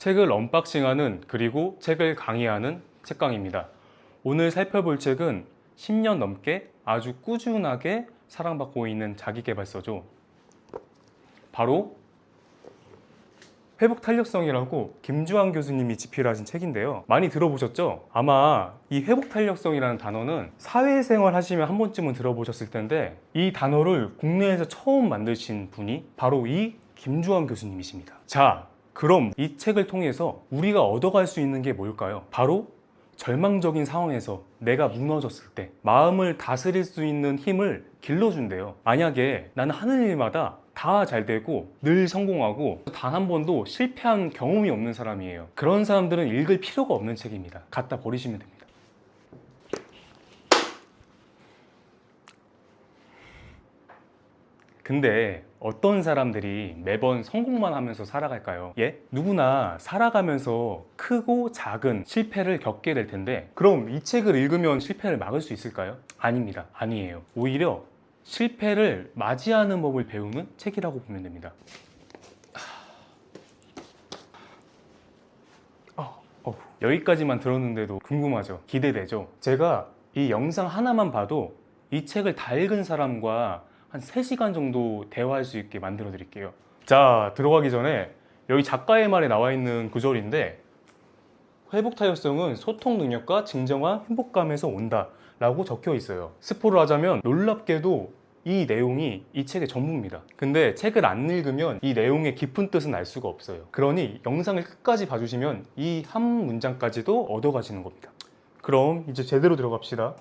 책을 언박싱하는 그리고 책을 강의하는 책강입니다. 오늘 살펴볼 책은 10년 넘게 아주 꾸준하게 사랑받고 있는 자기계발서죠. 바로 회복탄력성이라고 김주환 교수님이 집필하신 책인데요. 많이 들어보셨죠? 아마 이 회복탄력성이라는 단어는 사회생활 하시면 한 번쯤은 들어보셨을 텐데 이 단어를 국내에서 처음 만드신 분이 바로 이 김주환 교수님이십니다. 자, 그럼 이 책을 통해서 우리가 얻어갈 수 있는 게 뭘까요? 바로 절망적인 상황에서 내가 무너졌을 때 마음을 다스릴 수 있는 힘을 길러준대요. 만약에 나는 하는 일마다 다 잘 되고 늘 성공하고 단 한 번도 실패한 경험이 없는 사람이에요. 그런 사람들은 읽을 필요가 없는 책입니다. 갖다 버리시면 됩니다. 근데 어떤 사람들이 매번 성공만 하면서 살아갈까요? 예? 누구나 살아가면서 크고 작은 실패를 겪게 될 텐데 그럼 이 책을 읽으면 실패를 막을 수 있을까요? 아닙니다. 아니에요. 오히려 실패를 맞이하는 법을 배우는 책이라고 보면 됩니다. 여기까지만 들었는데도 궁금하죠? 기대되죠? 제가 이 영상 하나만 봐도 이 책을 다 읽은 사람과 한 3시간 정도 대화할 수 있게 만들어 드릴게요. 자, 들어가기 전에 여기 작가의 말에 나와 있는 구절인데 회복탄력성은 소통 능력과 진정한 행복감에서 온다 라고 적혀 있어요. 스포를 하자면 놀랍게도 이 내용이 이 책의 전부입니다. 근데 책을 안 읽으면 이 내용의 깊은 뜻은 알 수가 없어요. 그러니 영상을 끝까지 봐주시면 이 한 문장까지도 얻어가시는 겁니다. 그럼 이제 제대로 들어갑시다.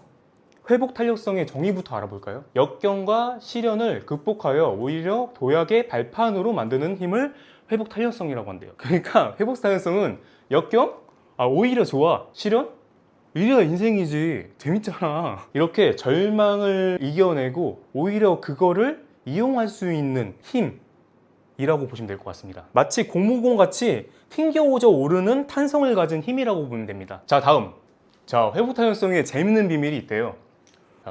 회복 탄력성의 정의부터 알아볼까요? 역경과 시련을 극복하여 오히려 도약의 발판으로 만드는 힘을 회복 탄력성이라고 한대요. 그러니까 회복 탄력성은 역경? 오히려 좋아. 시련? 이래야 인생이지. 재밌잖아. 이렇게 절망을 이겨내고 오히려 그거를 이용할 수 있는 힘이라고 보시면 될 것 같습니다. 마치 고무공 같이 튕겨오져 오르는 탄성을 가진 힘이라고 보면 됩니다. 자, 다음. 자, 회복 탄력성에 재밌는 비밀이 있대요.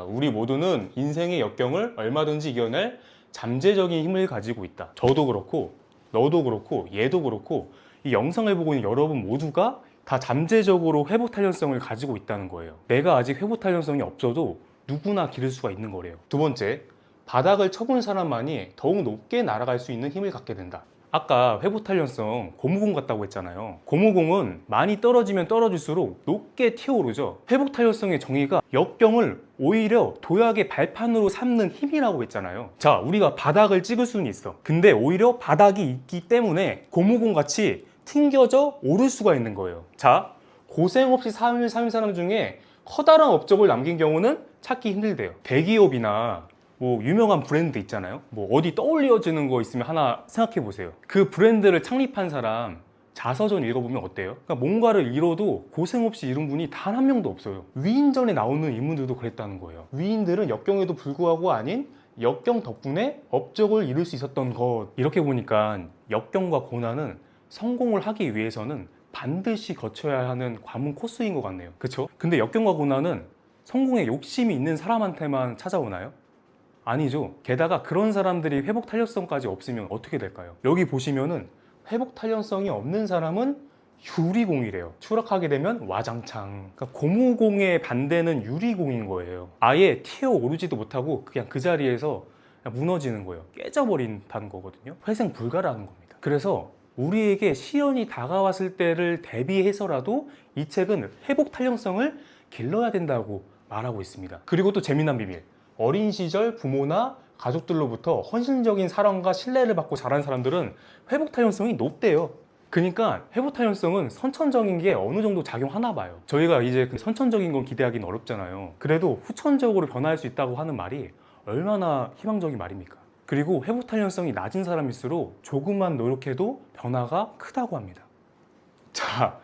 우리 모두는 인생의 역경을 얼마든지 이겨낼 잠재적인 힘을 가지고 있다. 저도 그렇고 너도 그렇고 얘도 그렇고 이 영상을 보고 있는 여러분 모두가 다 잠재적으로 회복 탄력성을 가지고 있다는 거예요. 내가 아직 회복 탄력성이 없어도 누구나 기를 수가 있는 거래요. 두 번째, 바닥을 쳐본 사람만이 더욱 높게 날아갈 수 있는 힘을 갖게 된다. 아까 회복 탄력성 고무공 같다고 했잖아요. 고무공은 많이 떨어지면 떨어질수록 높게 튀어오르죠. 회복 탄력성의 정의가 역경을 오히려 도약의 발판으로 삼는 힘이라고 했잖아요. 자, 우리가 바닥을 찍을 수는 있어. 근데 오히려 바닥이 있기 때문에 고무공 같이 튕겨져 오를 수가 있는 거예요. 자, 고생 없이 삶을 사는 사람 중에 커다란 업적을 남긴 경우는 찾기 힘들대요. 대기업이나 유명한 브랜드 있잖아요. 어디 떠올려지는 거 있으면 하나 생각해 보세요. 그 브랜드를 창립한 사람 자서전 읽어보면 어때요? 그러니까 뭔가를 이뤄도 고생 없이 이룬 분이 단 한 명도 없어요. 위인전에 나오는 인물들도 그랬다는 거예요. 위인들은 역경에도 불구하고 아닌 역경 덕분에 업적을 이룰 수 있었던 것. 이렇게 보니까 역경과 고난은 성공을 하기 위해서는 반드시 거쳐야 하는 관문 코스인 것 같네요. 그쵸? 근데 역경과 고난은 성공에 욕심이 있는 사람한테만 찾아오나요? 아니죠. 게다가 그런 사람들이 회복 탄력성까지 없으면 어떻게 될까요? 여기 보시면은 회복 탄력성이 없는 사람은 유리공이래요. 추락하게 되면 와장창. 그러니까 고무공의 반대는 유리공인 거예요. 아예 튀어오르지도 못하고 그냥 그 자리에서 그냥 무너지는 거예요. 깨져버린다는 거거든요. 회생 불가라는 겁니다. 그래서 우리에게 시련이 다가왔을 때를 대비해서라도 이 책은 회복 탄력성을 길러야 된다고 말하고 있습니다. 그리고 또 재미난 비밀. 어린 시절 부모나 가족들로부터 헌신적인 사랑과 신뢰를 받고 자란 사람들은 회복 탄력성이 높대요. 그러니까 회복 탄력성은 선천적인 게 어느 정도 작용하나 봐요. 저희가 이제 그 선천적인 건 기대하기는 어렵잖아요. 그래도 후천적으로 변화할 수 있다고 하는 말이 얼마나 희망적인 말입니까? 그리고 회복 탄력성이 낮은 사람일수록 조금만 노력해도 변화가 크다고 합니다. 자,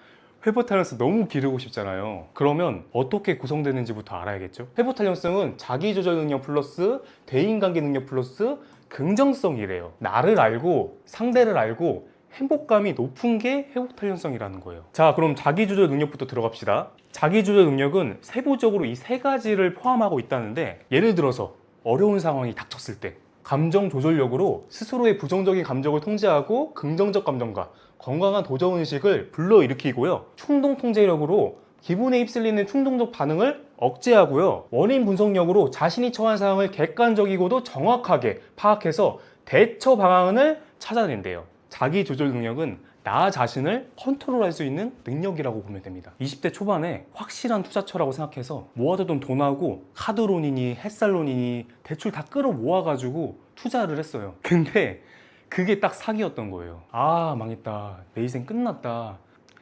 회복 탄력성 너무 기르고 싶잖아요. 그러면 어떻게 구성되는지부터 알아야겠죠? 회복 탄력성은 자기조절 능력 플러스 대인관계 능력 플러스 긍정성이래요. 나를 알고 상대를 알고 행복감이 높은 게 회복 탄력성이라는 거예요. 자, 그럼 자기조절 능력부터 들어갑시다. 자기조절 능력은 세부적으로 이 3가지를 포함하고 있다는데 예를 들어서 어려운 상황이 닥쳤을 때 감정 조절력으로 스스로의 부정적인 감정을 통제하고 긍정적 감정과 건강한 도전의식을 불러일으키고요. 충동 통제력으로 기분에 휩쓸리는 충동적 반응을 억제하고요. 원인 분석력으로 자신이 처한 상황을 객관적이고도 정확하게 파악해서 대처 방안을 찾아낸대요. 자기 조절 능력은 나 자신을 컨트롤할 수 있는 능력이라고 보면 됩니다. 20대 초반에 확실한 투자처라고 생각해서 모아두던 돈하고 카드론이니 햇살론이니 대출 다 끌어 모아가지고 투자를 했어요. 근데 그게 딱 사기였던 거예요. 아, 망했다. 내 인생 끝났다.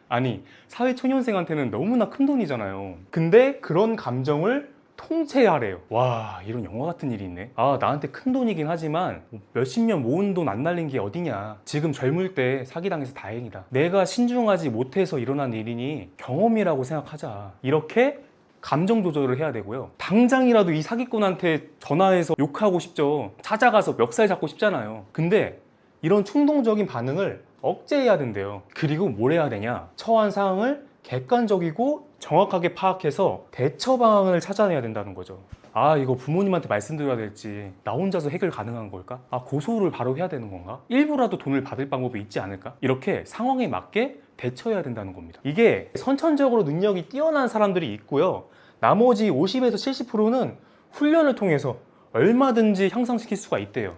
아니, 사회초년생한테는 너무나 큰 돈이잖아요. 근데 그런 감정을 통제하래요. 와, 이런 영화 같은 일이 있네. 아, 나한테 큰 돈이긴 하지만 몇십 년 모은 돈 안 날린 게 어디냐. 지금 젊을 때 사기당해서 다행이다. 내가 신중하지 못해서 일어난 일이니 경험이라고 생각하자. 이렇게 감정 조절을 해야 되고요. 당장이라도 이 사기꾼한테 전화해서 욕하고 싶죠. 찾아가서 멱살 잡고 싶잖아요. 근데 이런 충동적인 반응을 억제해야 된대요. 그리고 뭘 해야 되냐? 처한 상황을 객관적이고 정확하게 파악해서 대처 방안을 찾아내야 된다는 거죠. 아, 이거 부모님한테 말씀드려야 될지, 나 혼자서 해결 가능한 걸까? 아, 고소를 바로 해야 되는 건가? 일부라도 돈을 받을 방법이 있지 않을까? 이렇게 상황에 맞게 대처해야 된다는 겁니다. 이게 선천적으로 능력이 뛰어난 사람들이 있고요. 나머지 50에서 70%는 훈련을 통해서 얼마든지 향상시킬 수가 있대요.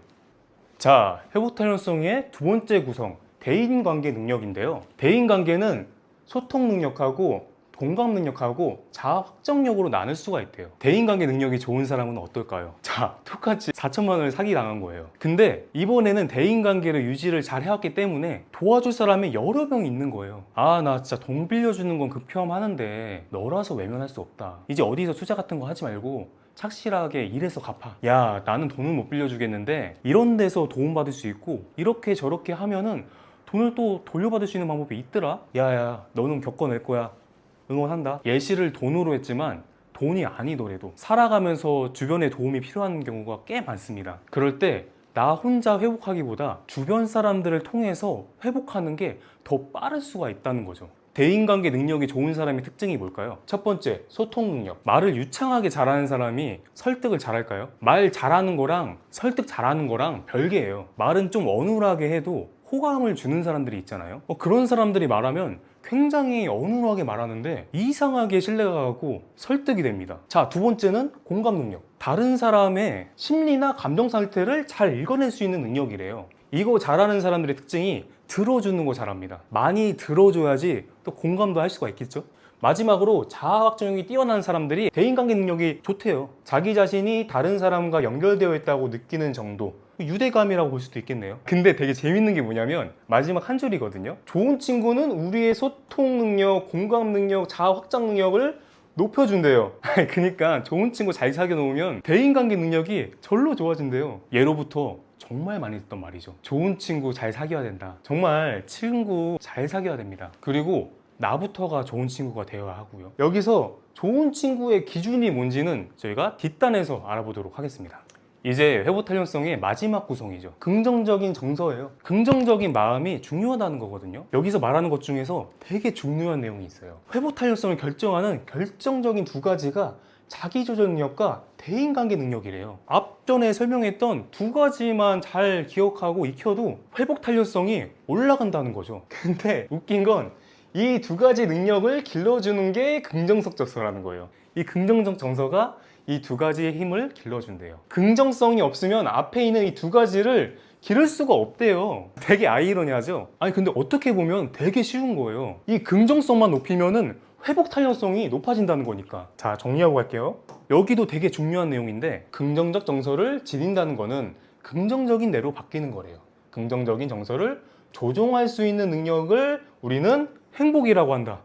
자, 회복 탄력성의 두 번째 구성, 대인관계 능력인데요. 대인관계는 소통 능력하고 공감 능력하고 자아 확정력으로 나눌 수가 있대요. 대인관계 능력이 좋은 사람은 어떨까요? 자, 똑같이 4천만 원을 사기당한 거예요. 근데 이번에는 대인관계를 유지를 잘 해왔기 때문에 도와줄 사람이 여러 명 있는 거예요. 아, 나 진짜 돈 빌려주는 건 급표하는데 너라서 외면할 수 없다. 이제 어디서 투자 같은 거 하지 말고 착실하게 일해서 갚아. 야, 나는 돈을 못 빌려주겠는데 이런 데서 도움받을 수 있고 이렇게 저렇게 하면은 돈을 또 돌려받을 수 있는 방법이 있더라. 야야, 너는 겪어낼 거야. 응원한다. 예시를 돈으로 했지만 돈이 아니더라도 살아가면서 주변에 도움이 필요한 경우가 꽤 많습니다. 그럴 때 나 혼자 회복하기보다 주변 사람들을 통해서 회복하는 게 더 빠를 수가 있다는 거죠. 대인관계 능력이 좋은 사람의 특징이 뭘까요? 첫 번째, 소통 능력. 말을 유창하게 잘하는 사람이 설득을 잘할까요? 말 잘하는 거랑 설득 잘하는 거랑 별개예요. 말은 좀 어눌하게 해도 호감을 주는 사람들이 있잖아요. 그런 사람들이 말하면 굉장히 어눌하게 말하는데 이상하게 신뢰가 가고 설득이 됩니다. 자, 두 번째는 공감 능력. 다른 사람의 심리나 감정 상태를 잘 읽어낼 수 있는 능력이래요. 이거 잘하는 사람들의 특징이 들어주는 거 잘합니다. 많이 들어줘야지 또 공감도 할 수가 있겠죠. 마지막으로 자아 확정력이 뛰어난 사람들이 대인관계 능력이 좋대요. 자기 자신이 다른 사람과 연결되어 있다고 느끼는 정도, 유대감이라고 볼 수도 있겠네요. 근데 되게 재밌는 게 뭐냐면 마지막 한 줄이거든요. 좋은 친구는 우리의 소통 능력, 공감 능력, 자아 확장 능력을 높여준대요. 그러니까 좋은 친구 잘 사귀어 놓으면 대인관계 능력이 절로 좋아진대요. 예로부터 정말 많이 듣던 말이죠. 좋은 친구 잘 사귀어야 된다. 정말 친구 잘 사귀어야 됩니다. 그리고 나부터가 좋은 친구가 되어야 하고요. 여기서 좋은 친구의 기준이 뭔지는 저희가 뒷단에서 알아보도록 하겠습니다. 이제 회복 탄력성의 마지막 구성이죠. 긍정적인 정서예요. 긍정적인 마음이 중요하다는 거거든요. 여기서 말하는 것 중에서 되게 중요한 내용이 있어요. 회복 탄력성을 결정하는 결정적인 두 가지가 자기조절 능력과 대인관계 능력이래요. 앞전에 설명했던 두 가지만 잘 기억하고 익혀도 회복 탄력성이 올라간다는 거죠. 근데 웃긴 건 이 두 가지 능력을 길러주는 게 긍정적 정서라는 거예요. 이 긍정적 정서가 이 두 가지의 힘을 길러준대요. 긍정성이 없으면 앞에 있는 이 두 가지를 기를 수가 없대요. 되게 아이러니하죠? 아니 근데 어떻게 보면 되게 쉬운 거예요. 이 긍정성만 높이면은 회복 탄력성이 높아진다는 거니까. 자, 정리하고 갈게요. 여기도 되게 중요한 내용인데 긍정적 정서를 지닌다는 거는 긍정적인 뇌로 바뀌는 거래요. 긍정적인 정서를 조종할 수 있는 능력을 우리는 행복이라고 한다.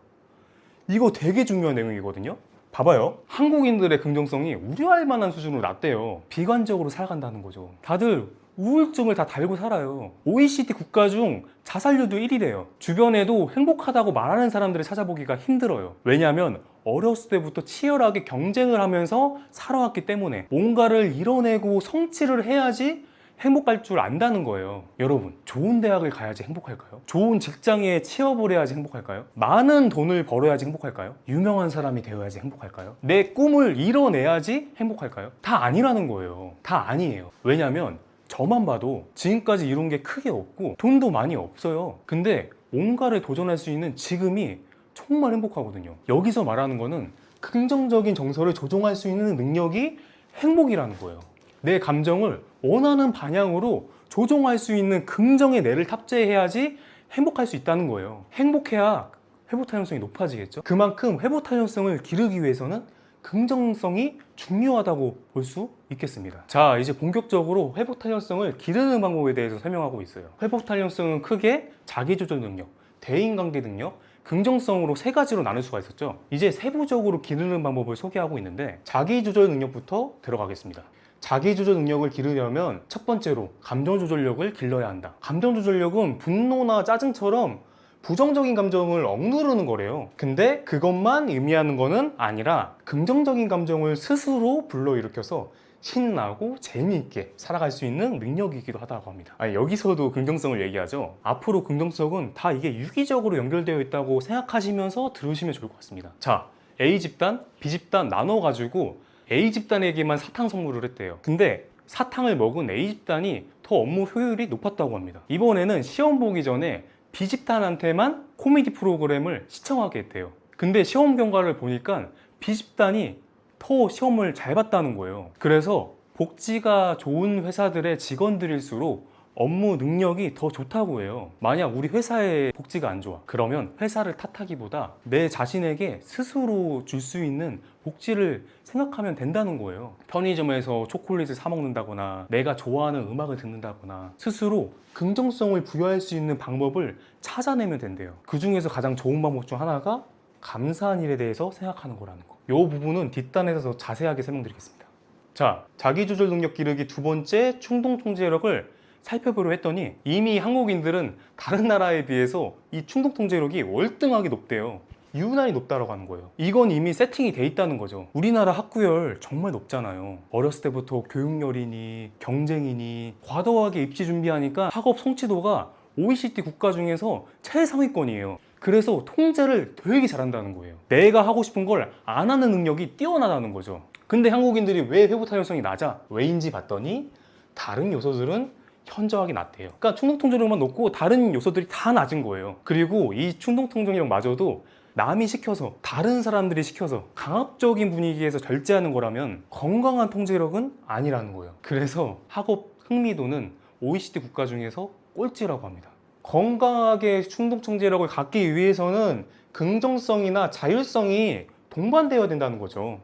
이거 되게 중요한 내용이거든요. 봐봐요. 한국인들의 긍정성이 우려할 만한 수준으로 낮대요. 비관적으로 살아간다는 거죠. 다들 우울증을 다 달고 살아요. OECD 국가 중 자살률도 1위래요. 주변에도 행복하다고 말하는 사람들을 찾아보기가 힘들어요. 왜냐하면 어렸을 때부터 치열하게 경쟁을 하면서 살아왔기 때문에 뭔가를 이뤄내고 성취를 해야지 행복할 줄 안다는 거예요. 여러분, 좋은 대학을 가야지 행복할까요? 좋은 직장에 취업을 해야지 행복할까요? 많은 돈을 벌어야지 행복할까요? 유명한 사람이 되어야지 행복할까요? 내 꿈을 이뤄내야지 행복할까요? 다 아니라는 거예요. 다 아니에요. 왜냐하면 저만 봐도 지금까지 이룬 게 크게 없고 돈도 많이 없어요. 근데 뭔가를 도전할 수 있는 지금이 정말 행복하거든요. 여기서 말하는 거는 긍정적인 정서를 조종할 수 있는 능력이 행복이라는 거예요. 내 감정을 원하는 방향으로 조종할 수 있는 긍정의 뇌를 탑재해야지 행복할 수 있다는 거예요. 행복해야 회복 탄력성이 높아지겠죠. 그만큼 회복 탄력성을 기르기 위해서는 긍정성이 중요하다고 볼 수 있겠습니다. 자, 이제 본격적으로 회복 탄력성을 기르는 방법에 대해서 설명하고 있어요. 회복 탄력성은 크게 자기조절 능력, 대인관계 능력, 긍정성으로 세 가지로 나눌 수가 있었죠. 이제 세부적으로 기르는 방법을 소개하고 있는데 자기조절 능력부터 들어가겠습니다. 자기조절 능력을 기르려면 첫 번째로 감정조절력을 길러야 한다. 감정조절력은 분노나 짜증처럼 부정적인 감정을 억누르는 거래요. 근데 그것만 의미하는 거는 아니라 긍정적인 감정을 스스로 불러일으켜서 신나고 재미있게 살아갈 수 있는 능력이기도 하다고 합니다. 여기서도 긍정성을 얘기하죠. 앞으로 긍정성은 다 이게 유기적으로 연결되어 있다고 생각하시면서 들으시면 좋을 것 같습니다. 자, A집단, B집단 나눠가지고 A집단에게만 사탕 선물을 했대요. 근데 사탕을 먹은 A집단이 더 업무 효율이 높았다고 합니다. 이번에는 시험 보기 전에 B집단한테만 코미디 프로그램을 시청하게 했대요. 근데 시험 결과를 보니까 B집단이 더 시험을 잘 봤다는 거예요. 그래서 복지가 좋은 회사들의 직원들일수록 업무 능력이 더 좋다고 해요. 만약 우리 회사의 복지가 안 좋아, 그러면 회사를 탓하기보다 내 자신에게 스스로 줄 수 있는 복지를 생각하면 된다는 거예요. 편의점에서 초콜릿을 사 먹는다거나 내가 좋아하는 음악을 듣는다거나 스스로 긍정성을 부여할 수 있는 방법을 찾아내면 된대요. 그 중에서 가장 좋은 방법 중 하나가 감사한 일에 대해서 생각하는 거라는 거. 이 부분은 뒷단에서 더 자세하게 설명드리겠습니다. 자, 자기조절 능력 기르기 두 번째, 충동 통제력을 살펴보려 했더니 이미 한국인들은 다른 나라에 비해서 이 충동 통제력이 월등하게 높대요. 유난히 높다라고 하는 거예요. 이건 이미 세팅이 돼 있다는 거죠. 우리나라 학구열 정말 높잖아요. 어렸을 때부터 교육열이니 경쟁이니 과도하게 입시 준비하니까 학업 성취도가 OECD 국가 중에서 최상위권이에요. 그래서 통제를 되게 잘한다는 거예요. 내가 하고 싶은 걸 안 하는 능력이 뛰어나다는 거죠. 근데 한국인들이 왜 회복 탄력성이 낮아? 왜인지 봤더니 다른 요소들은 현저하게 낮대요. 그러니까 충동 통제력만 높고 다른 요소들이 다 낮은 거예요. 그리고 이 충동 통제력마저도 남이 시켜서, 다른 사람들이 시켜서 강압적인 분위기에서 절제하는 거라면 건강한 통제력은 아니라는 거예요. 그래서 학업 흥미도는 OECD 국가 중에서 꼴찌라고 합니다. 건강하게 충동 통제력을 갖기 위해서는 긍정성이나 자율성이 동반되어야 된다는 거죠.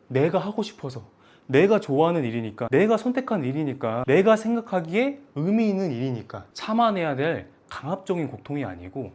내가 하고 싶어서, 내가 좋아하는 일이니까, 내가 선택한 일이니까, 내가 생각하기에 의미 있는 일이니까 참아내야 될 강압적인 고통이 아니고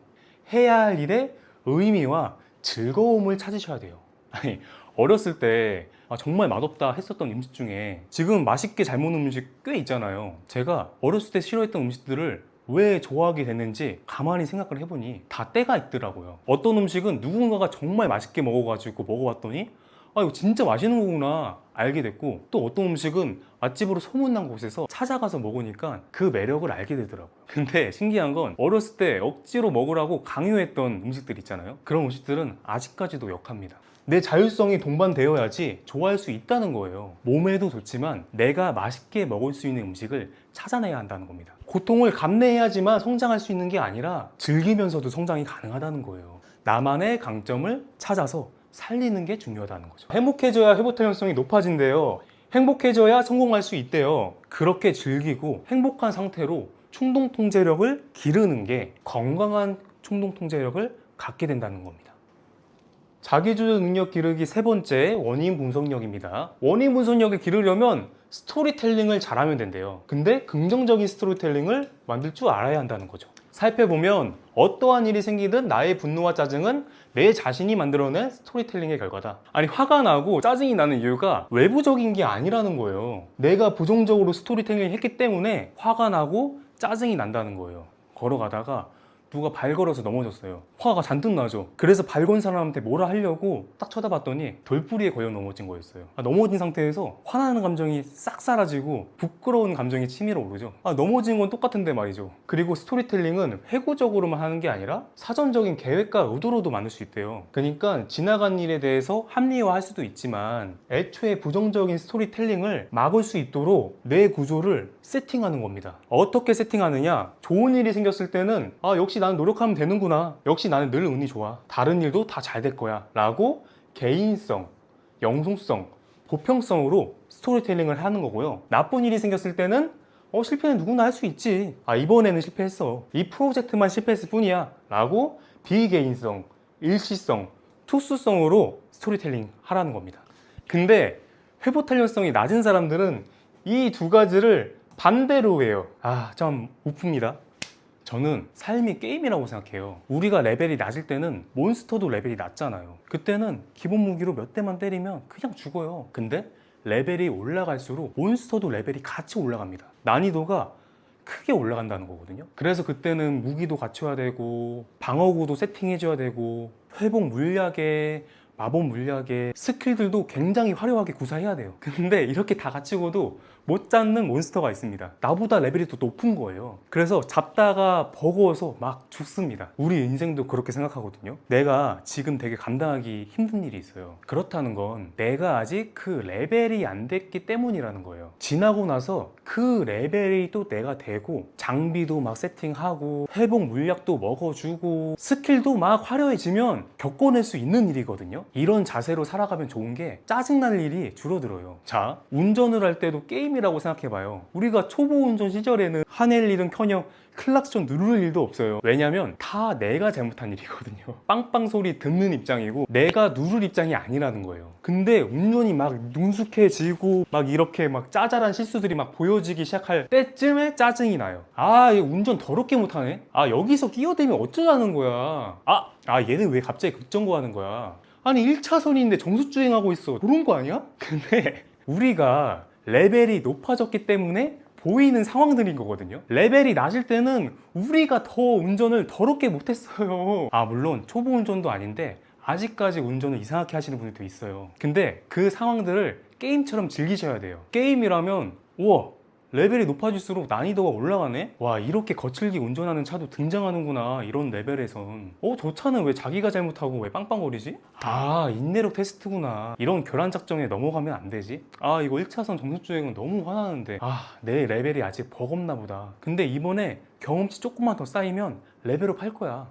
해야 할 일에 의미와 즐거움을 찾으셔야 돼요. 아니, 어렸을 때 정말 맛없다 했었던 음식 중에 지금 맛있게 잘 먹는 음식 꽤 있잖아요. 제가 어렸을 때 싫어했던 음식들을 왜 좋아하게 됐는지 가만히 생각을 해보니 다 때가 있더라고요. 어떤 음식은 누군가가 정말 맛있게 먹어가지고 먹어봤더니 이거 진짜 맛있는 거구나 알게 됐고, 또 어떤 음식은 맛집으로 소문난 곳에서 찾아가서 먹으니까 그 매력을 알게 되더라고요. 근데 신기한 건 어렸을 때 억지로 먹으라고 강요했던 음식들 있잖아요. 그런 음식들은 아직까지도 역합니다. 내 자율성이 동반되어야지 좋아할 수 있다는 거예요. 몸에도 좋지만 내가 맛있게 먹을 수 있는 음식을 찾아내야 한다는 겁니다. 고통을 감내해야지만 성장할 수 있는 게 아니라 즐기면서도 성장이 가능하다는 거예요. 나만의 강점을 찾아서 살리는 게 중요하다는 거죠. 행복해져야 회복 탄력성이 높아진대요. 행복해져야 성공할 수 있대요. 그렇게 즐기고 행복한 상태로 충동 통제력을 기르는 게 건강한 충동 통제력을 갖게 된다는 겁니다. 자기조절 능력 기르기 세 번째, 원인 분석력입니다. 원인 분석력을 기르려면 스토리텔링을 잘하면 된대요. 근데 긍정적인 스토리텔링을 만들 줄 알아야 한다는 거죠. 살펴보면 어떠한 일이 생기든 나의 분노와 짜증은 내 자신이 만들어낸 스토리텔링의 결과다. 아니, 화가 나고 짜증이 나는 이유가 외부적인 게 아니라는 거예요. 내가 부정적으로 스토리텔링을 했기 때문에 화가 나고 짜증이 난다는 거예요. 걸어가다가 누가 발 걸어서 넘어졌어요. 화가 잔뜩 나죠. 그래서 발 건 사람한테 뭐라 하려고 딱 쳐다봤더니 돌부리에 걸려 넘어진 거였어요. 넘어진 상태에서 화나는 감정이 싹 사라지고 부끄러운 감정이 치밀어 오르죠. 넘어진 건 똑같은데 말이죠. 그리고 스토리텔링은 회고적으로만 하는 게 아니라 사전적인 계획과 의도로도 만들 수 있대요. 그러니까 지나간 일에 대해서 합리화할 수도 있지만 애초에 부정적인 스토리텔링을 막을 수 있도록 뇌 구조를 세팅하는 겁니다. 어떻게 세팅하느냐? 좋은 일이 생겼을 때는 역시 나는 노력하면 되는구나, 역시 나는 늘 운이 좋아, 다른 일도 다 잘 될 거야 라고 개인성, 영속성, 보편성으로 스토리텔링을 하는 거고요. 나쁜 일이 생겼을 때는 실패는 누구나 할 수 있지, 이번에는 실패했어, 이 프로젝트만 실패했을 뿐이야 라고 비개인성, 일시성, 투수성으로 스토리텔링 하라는 겁니다. 근데 회복 탄력성이 낮은 사람들은 이 두 가지를 반대로 해요. 좀 우픕니다. 저는 삶이 게임이라고 생각해요. 우리가 레벨이 낮을 때는 몬스터도 레벨이 낮잖아요. 그때는 기본 무기로 몇 대만 때리면 그냥 죽어요. 근데 레벨이 올라갈수록 몬스터도 레벨이 같이 올라갑니다. 난이도가 크게 올라간다는 거거든요. 그래서 그때는 무기도 갖춰야 되고, 방어구도 세팅해줘야 되고, 회복 물약에 마법 물약에 스킬들도 굉장히 화려하게 구사해야 돼요. 근데 이렇게 다 갖추고도 못 잡는 몬스터가 있습니다. 나보다 레벨이 더 높은 거예요. 그래서 잡다가 버거워서 막 죽습니다. 우리 인생도 그렇게 생각하거든요. 내가 지금 되게 감당하기 힘든 일이 있어요. 그렇다는 건 내가 아직 그 레벨이 안 됐기 때문이라는 거예요. 지나고 나서 그 레벨이 또 내가 되고, 장비도 막 세팅하고, 회복 물약도 먹어주고, 스킬도 막 화려해지면 겪어낼 수 있는 일이거든요. 이런 자세로 살아가면 좋은 게 짜증날 일이 줄어들어요. 자, 운전을 할 때도 게임이라고 생각해봐요. 우리가 초보 운전 시절에는 화낼 일은커녕 클락션 누를 일도 없어요. 왜냐면 다 내가 잘못한 일이거든요. 빵빵 소리 듣는 입장이고 내가 누를 입장이 아니라는 거예요. 근데 운전이 막 능숙해지고 막 이렇게 막 짜잘한 실수들이 막 보여지기 시작할 때쯤에 짜증이 나요. 얘 운전 더럽게 못하네. 여기서 끼어들면 어쩌자는 거야. 얘는 왜 갑자기 급정거하는 거야. 아니 1차선인데 정수주행하고 있어. 그런 거 아니야? 근데 우리가 레벨이 높아졌기 때문에 보이는 상황들인 거거든요. 레벨이 낮을 때는 우리가 더 운전을 더럽게 못했어요. 물론 초보 운전도 아닌데 아직까지 운전을 이상하게 하시는 분들도 있어요. 근데 그 상황들을 게임처럼 즐기셔야 돼요. 게임이라면 우와, 레벨이 높아질수록 난이도가 올라가네? 와, 이렇게 거칠게 운전하는 차도 등장하는구나, 이런 레벨에선. 저 차는 왜 자기가 잘못하고 왜 빵빵거리지? 인내력 테스트구나. 이런 교란 작전에 넘어가면 안 되지. 이거 1차선 정수주행은 너무 화나는데 내 레벨이 아직 버겁나 보다. 근데 이번에 경험치 조금만 더 쌓이면 레벨업 할 거야.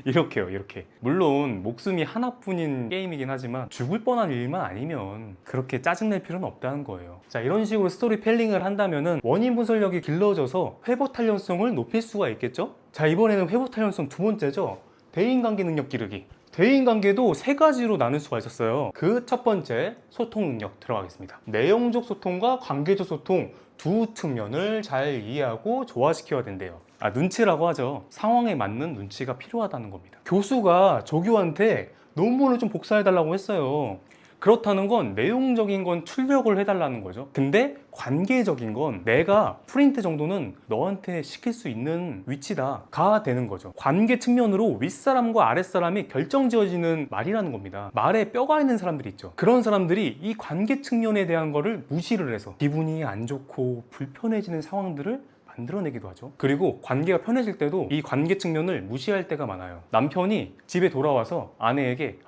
이렇게요, 이렇게. 물론 목숨이 하나뿐인 게임이긴 하지만 죽을 뻔한 일만 아니면 그렇게 짜증낼 필요는 없다는 거예요. 자, 이런 식으로 스토리텔링을 한다면은 원인 분석력이 길러져서 회복 탄력성을 높일 수가 있겠죠? 자, 이번에는 회복 탄력성 두 번째죠. 대인관계 능력 기르기. 대인관계도 세 가지로 나눌 수가 있었어요. 그 첫 번째, 소통 능력 들어가겠습니다. 내용적 소통과 관계적 소통 두 측면을 잘 이해하고 조화시켜야 된대요. 눈치라고 하죠. 상황에 맞는 눈치가 필요하다는 겁니다. 교수가 조교한테 논문을 좀 복사해달라고 했어요. 그렇다는 건 내용적인 건 출력을 해달라는 거죠. 근데 관계적인 건 내가 프린트 정도는 너한테 시킬 수 있는 위치다가 되는 거죠. 관계 측면으로 윗사람과 아랫사람이 결정지어지는 말이라는 겁니다. 말에 뼈가 있는 사람들이 있죠. 그런 사람들이 이 관계 측면에 대한 거를 무시를 해서 기분이 안 좋고 불편해지는 상황들을 만들어내기도 하죠. 그리고 관계가 편해질 때도 이 관계 측면을 무시할 때가 많아요. 남편이 집에 돌아와서 아내에게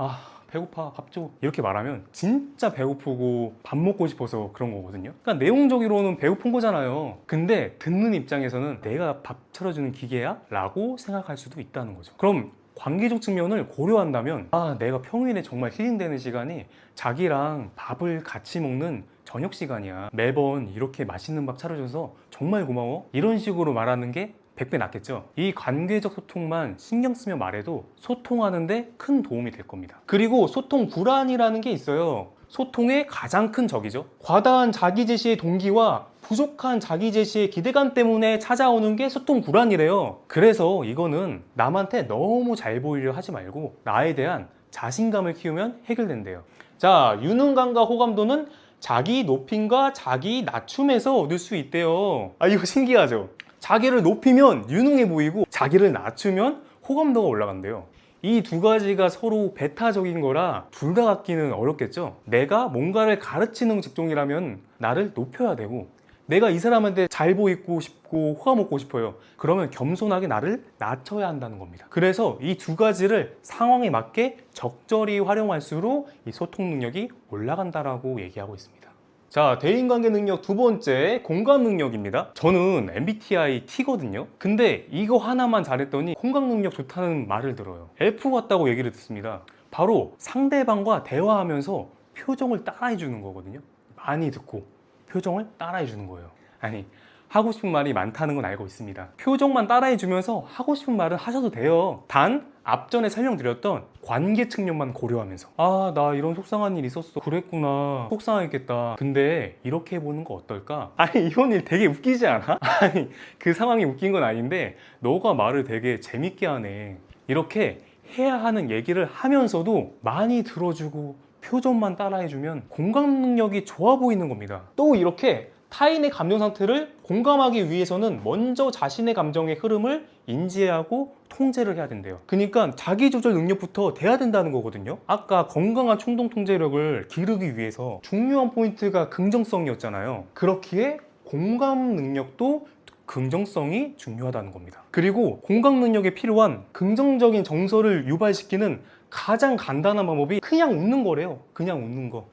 배고파, 밥 줘, 이렇게 말하면 진짜 배고프고 밥 먹고 싶어서 그런 거거든요. 그러니까 내용적으로는 배고픈 거잖아요. 근데 듣는 입장에서는 내가 밥 차려주는 기계야? 라고 생각할 수도 있다는 거죠. 그럼 관계적 측면을 고려한다면 내가 평일에 정말 힐링되는 시간이 자기랑 밥을 같이 먹는 저녁 시간이야. 매번 이렇게 맛있는 밥 차려줘서 정말 고마워. 이런 식으로 말하는 게 100배 낫겠죠. 이 관계적 소통만 신경 쓰며 말해도 소통하는데 큰 도움이 될 겁니다. 그리고 소통 불안이라는 게 있어요. 소통의 가장 큰 적이죠. 과다한 자기 제시의 동기와 부족한 자기 제시의 기대감 때문에 찾아오는 게 소통 불안이래요. 그래서 이거는 남한테 너무 잘 보이려 하지 말고 나에 대한 자신감을 키우면 해결된대요. 자, 유능감과 호감도는 자기 높임과 자기 낮춤에서 얻을 수 있대요. 이거 신기하죠? 자기를 높이면 유능해 보이고 자기를 낮추면 호감도가 올라간대요. 이 두 가지가 서로 배타적인 거라 둘 다 갖기는 어렵겠죠. 내가 뭔가를 가르치는 직종이라면 나를 높여야 되고, 내가 이 사람한테 잘 보이고 싶고 호감 얻고 싶어요. 그러면 겸손하게 나를 낮춰야 한다는 겁니다. 그래서 이 두 가지를 상황에 맞게 적절히 활용할수록 이 소통 능력이 올라간다라고 얘기하고 있습니다. 자, 대인관계 능력 두 번째, 공감 능력입니다. 저는 MBTI T거든요. 근데 이거 하나만 잘했더니 공감 능력 좋다는 말을 들어요. F 같다고 얘기를 듣습니다. 바로 상대방과 대화하면서 표정을 따라해 주는 거거든요. 많이 듣고 표정을 따라해 주는 거예요. 아니, 하고 싶은 말이 많다는 건 알고 있습니다. 표정만 따라해 주면서 하고 싶은 말은 하셔도 돼요. 단 앞전에 설명드렸던 관계 측면만 고려하면서, 아, 나 이런 속상한 일 있었어. 그랬구나. 속상했겠다. 근데 이렇게 해보는 거 어떨까? 아니, 이런 일 되게 웃기지 않아? 아니, 그 상황이 웃긴 건 아닌데 너가 말을 되게 재밌게 하네. 이렇게 해야 하는 얘기를 하면서도 많이 들어주고 표정만 따라해주면 공감 능력이 좋아 보이는 겁니다. 또 이렇게 타인의 감정 상태를 공감하기 위해서는 먼저 자신의 감정의 흐름을 인지하고 통제를 해야 된대요. 그러니까 자기조절 능력부터 돼야 된다는 거거든요. 아까 건강한 충동 통제력을 기르기 위해서 중요한 포인트가 긍정성이었잖아요. 그렇기에 공감 능력도 긍정성이 중요하다는 겁니다. 그리고 공감 능력에 필요한 긍정적인 정서를 유발시키는 가장 간단한 방법이 그냥 웃는 거래요. 그냥 웃는 거.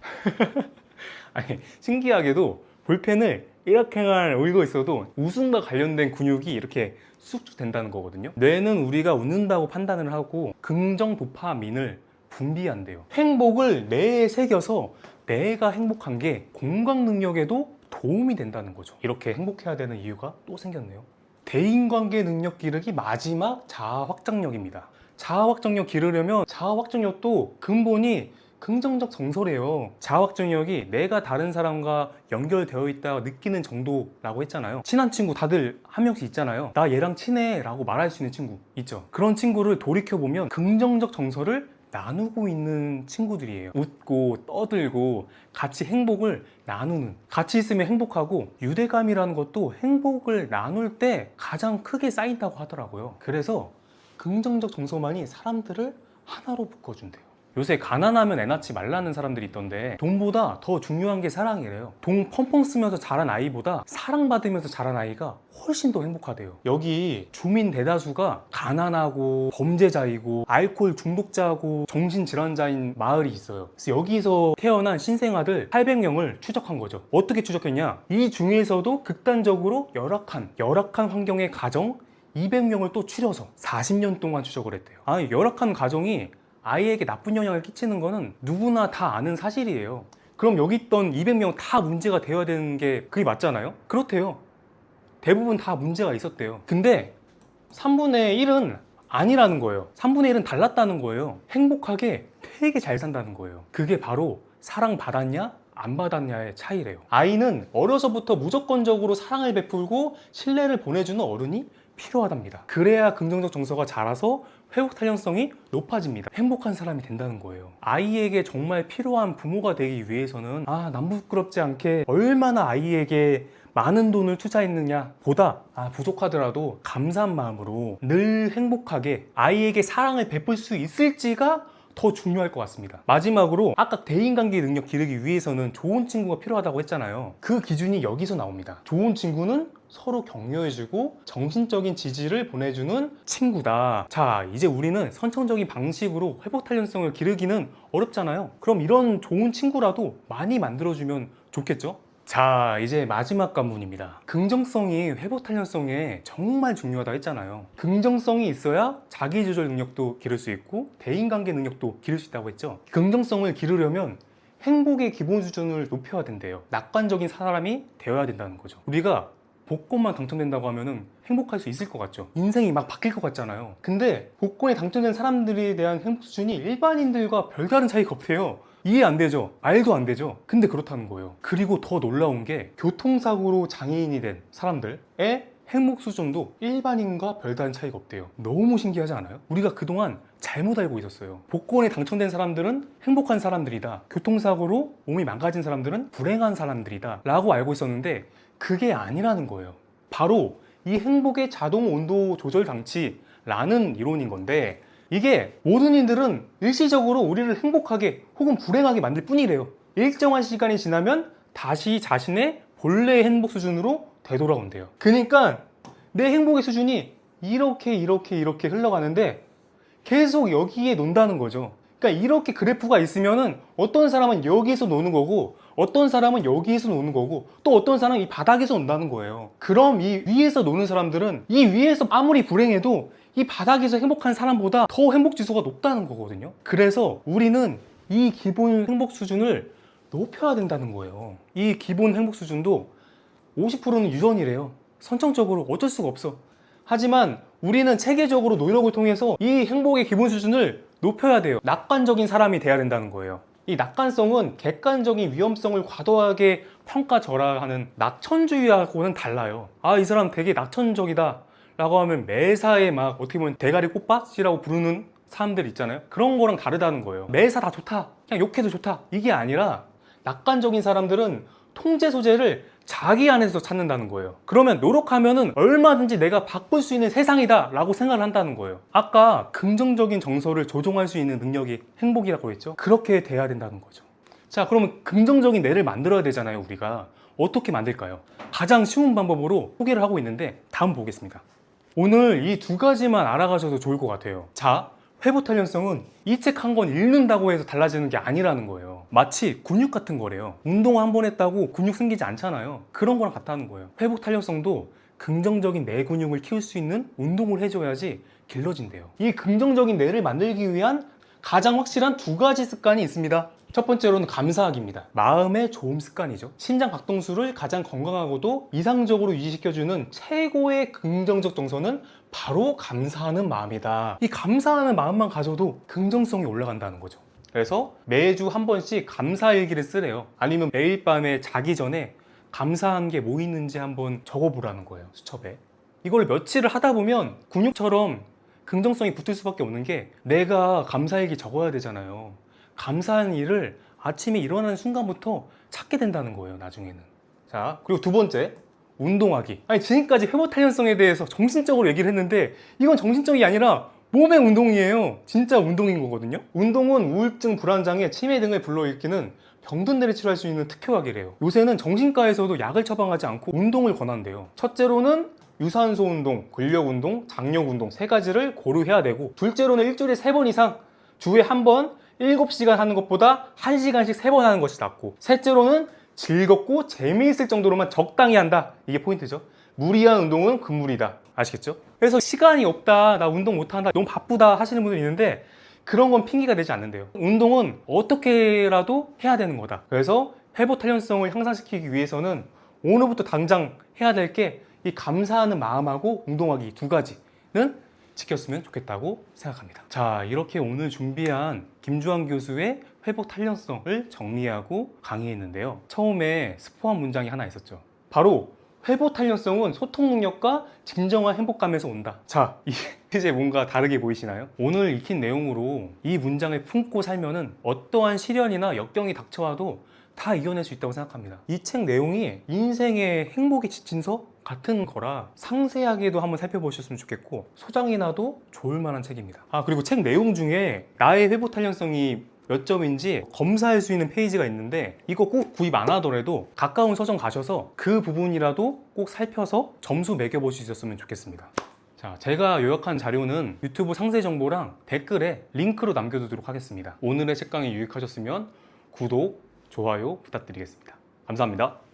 아니, 신기하게도 볼펜을 이렇게만 울고 있어도 웃음과 관련된 근육이 이렇게 쑥쑥 된다는 거거든요. 뇌는 우리가 웃는다고 판단을 하고 긍정 도파민을 분비한대요. 행복을 뇌에 새겨서 내가 행복한 게 공감 능력에도 도움이 된다는 거죠. 이렇게 행복해야 되는 이유가 또 생겼네요. 대인관계 능력 기르기 마지막 자아 확장력입니다. 자아 확장력 기르려면 자아 확장력도 근본이 긍정적 정서래요. 자아 확장력이 내가 다른 사람과 연결되어 있다 느끼는 정도라고 했잖아요. 친한 친구 다들 한 명씩 있잖아요. 나 얘랑 친해 라고 말할 수 있는 친구 있죠. 그런 친구를 돌이켜보면 긍정적 정서를 나누고 있는 친구들이에요. 웃고 떠들고 같이 행복을 나누는, 같이 있으면 행복하고 유대감이라는 것도 행복을 나눌 때 가장 크게 쌓인다고 하더라고요. 그래서 긍정적 정서만이 사람들을 하나로 묶어준대요. 요새 가난하면 애 낳지 말라는 사람들이 있던데 돈보다 더 중요한 게 사랑이래요. 돈 펑펑 쓰면서 자란 아이보다 사랑받으면서 자란 아이가 훨씬 더 행복하대요. 여기 주민 대다수가 가난하고 범죄자이고 알코올 중독자고 정신질환자인 마을이 있어요. 그래서 여기서 태어난 신생아들 800명을 추적한 거죠. 어떻게 추적했냐? 이 중에서도 극단적으로 열악한 환경의 가정 200명을 또 추려서 40년 동안 추적을 했대요. 아니, 열악한 가정이 아이에게 나쁜 영향을 끼치는 거는 누구나 다 아는 사실이에요. 그럼 여기 있던 200명 다 문제가 되어야 되는 게 그게 맞잖아요? 그렇대요. 대부분 다 문제가 있었대요. 근데 3분의 1은 아니라는 거예요. 3분의 1은 달랐다는 거예요. 행복하게 되게 잘 산다는 거예요. 그게 바로 사랑받았냐 안 받았냐의 차이래요. 아이는 어려서부터 무조건적으로 사랑을 베풀고 신뢰를 보내주는 어른이 필요하답니다. 그래야 긍정적 정서가 자라서 회복 탄력성이 높아집니다. 행복한 사람이 된다는 거예요. 아이에게 정말 필요한 부모가 되기 위해서는 남 부끄럽지 않게 얼마나 아이에게 많은 돈을 투자했느냐 보다 부족하더라도 감사한 마음으로 늘 행복하게 아이에게 사랑을 베풀 수 있을지가 더 중요할 것 같습니다. 마지막으로 아까 대인관계 능력 기르기 위해서는 좋은 친구가 필요하다고 했잖아요. 그 기준이 여기서 나옵니다. 좋은 친구는 서로 격려해주고 정신적인 지지를 보내주는 친구다. 자, 이제 우리는 선천적인 방식으로 회복 탄력성을 기르기는 어렵잖아요. 그럼 이런 좋은 친구라도 많이 만들어주면 좋겠죠? 자, 이제 마지막 관문입니다. 긍정성이 회복 탄력성에 정말 중요하다 했잖아요. 긍정성이 있어야 자기조절 능력도 기를 수 있고 대인관계 능력도 기를 수 있다고 했죠. 긍정성을 기르려면 행복의 기본 수준을 높여야 된대요. 낙관적인 사람이 되어야 된다는 거죠. 우리가 복권만 당첨된다고 하면은 행복할 수 있을 것 같죠. 인생이 막 바뀔 것 같잖아요. 근데 복권에 당첨된 사람들에 대한 행복 수준이 일반인들과 별다른 차이가 없대요. 이해 안 되죠? 말도 안 되죠? 근데 그렇다는 거예요. 그리고 더 놀라운 게 교통사고로 장애인이 된 사람들의 행복 수준도 일반인과 별다른 차이가 없대요. 너무 신기하지 않아요? 우리가 그동안 잘못 알고 있었어요. 복권에 당첨된 사람들은 행복한 사람들이다. 교통사고로 몸이 망가진 사람들은 불행한 사람들이다 라고 알고 있었는데 그게 아니라는 거예요. 바로 이 행복의 자동 온도 조절 장치라는 이론인 건데 이게 모든 이들은 일시적으로 우리를 행복하게 혹은 불행하게 만들 뿐이래요. 일정한 시간이 지나면 다시 자신의 본래의 행복 수준으로 되돌아온대요. 그러니까 내 행복의 수준이 이렇게 흘러가는데 계속 여기에 논다는 거죠. 그러니까 이렇게 그래프가 있으면은 어떤 사람은 여기서 노는 거고 어떤 사람은 여기에서 노는 거고 또 어떤 사람은 이 바닥에서 논다는 거예요. 그럼 이 위에서 노는 사람들은 이 위에서 아무리 불행해도 이 바닥에서 행복한 사람보다 더 행복 지수가 높다는 거거든요. 그래서 우리는 이 기본 행복 수준을 높여야 된다는 거예요. 이 기본 행복 수준도 50%는 유전이래요. 선천적으로 어쩔 수가 없어. 하지만 우리는 체계적으로 노력을 통해서 이 행복의 기본 수준을 높여야 돼요. 낙관적인 사람이 돼야 된다는 거예요. 이 낙관성은 객관적인 위험성을 과도하게 평가절하하는 낙천주의하고는 달라요. 아, 이 사람 되게 낙천적이다 라고 하면 매사에 막 어떻게 보면 대가리 꽃밭이라고 부르는 사람들 있잖아요. 그런 거랑 다르다는 거예요. 매사 다 좋다, 그냥 욕해도 좋다, 이게 아니라 낙관적인 사람들은 통제 소재를 자기 안에서 찾는다는 거예요. 그러면 노력하면은 얼마든지 내가 바꿀 수 있는 세상이다 라고 생각을 한다는 거예요. 아까 긍정적인 정서를 조종할 수 있는 능력이 행복이라고 했죠. 그렇게 돼야 된다는 거죠. 자, 그러면 긍정적인 뇌를 만들어야 되잖아요. 우리가 어떻게 만들까요? 가장 쉬운 방법으로 소개를 하고 있는데 다음 보겠습니다. 오늘 이 두 가지만 알아가셔도 좋을 것 같아요. 자, 회복탄력성은 이 책 한 권 읽는다고 해서 달라지는 게 아니라는 거예요. 마치 근육 같은 거래요. 운동 한 번 했다고 근육 생기지 않잖아요. 그런 거랑 같다는 거예요. 회복탄력성도 긍정적인 뇌 근육을 키울 수 있는 운동을 해줘야지 길러진대요. 이 긍정적인 뇌를 만들기 위한 가장 확실한 두 가지 습관이 있습니다. 첫 번째로는 감사하기입니다. 마음의 좋은 습관이죠. 심장 박동수를 가장 건강하고도 이상적으로 유지시켜주는 최고의 긍정적 정서는 바로 감사하는 마음이다. 이 감사하는 마음만 가져도 긍정성이 올라간다는 거죠. 그래서 매주 한 번씩 감사일기를 쓰래요. 아니면 매일 밤에 자기 전에 감사한 게 뭐 있는지 한번 적어보라는 거예요. 수첩에. 이걸 며칠을 하다 보면 근육처럼 긍정성이 붙을 수밖에 없는 게 내가 감사일기 적어야 되잖아요. 감사한 일을 아침에 일어나는 순간부터 찾게 된다는 거예요, 나중에는. 자, 그리고 두 번째, 운동하기. 아니, 지금까지 회복 탄력성에 대해서 정신적으로 얘기를 했는데 이건 정신적이 아니라 몸의 운동이에요. 진짜 운동인 거거든요. 운동은 우울증, 불안장애, 치매 등을 불러일으키는 병든들을 치료할 수 있는 특효약이래요. 요새는 정신과에서도 약을 처방하지 않고 운동을 권한대요. 첫째로는 유산소 운동, 근력 운동, 장력 운동 세 가지를 고루해야 되고, 둘째로는 일주일에 3번 이상 주에 한 번 7시간 하는 것보다 1시간씩 3번 하는 것이 낫고, 셋째로는 즐겁고 재미있을 정도로만 적당히 한다. 이게 포인트죠. 무리한 운동은 금물이다. 아시겠죠? 그래서 시간이 없다, 나 운동 못한다, 너무 바쁘다 하시는 분들 있는데 그런 건 핑계가 되지 않는데요. 운동은 어떻게라도 해야 되는 거다. 그래서 회복 탄력성을 향상시키기 위해서는 오늘부터 당장 해야 될 게 이 감사하는 마음하고 운동하기 두 가지는 지켰으면 좋겠다고 생각합니다. 자, 이렇게 오늘 준비한 김주환 교수의 회복 탄력성을 정리하고 강의했는데요. 처음에 스포한 문장이 하나 있었죠. 바로 회복 탄력성은 소통 능력과 진정한 행복감에서 온다. 자, 이제 뭔가 다르게 보이시나요? 오늘 익힌 내용으로 이 문장을 품고 살면은 어떠한 시련이나 역경이 닥쳐와도 다 이겨낼 수 있다고 생각합니다. 이 책 내용이 인생의 행복의 지침서 같은 거라 상세하게도 한번 살펴보셨으면 좋겠고 소장이 나도 좋을 만한 책입니다. 아, 그리고 책 내용 중에 나의 회복 탄력성이 몇 점인지 검사할 수 있는 페이지가 있는데 이거 꼭 구입 안 하더라도 가까운 서점 가셔서 그 부분이라도 꼭 살펴서 점수 매겨볼 수 있었으면 좋겠습니다. 자, 제가 요약한 자료는 유튜브 상세 정보랑 댓글에 링크로 남겨두도록 하겠습니다. 오늘의 책강이 유익하셨으면 구독, 좋아요 부탁드리겠습니다. 감사합니다.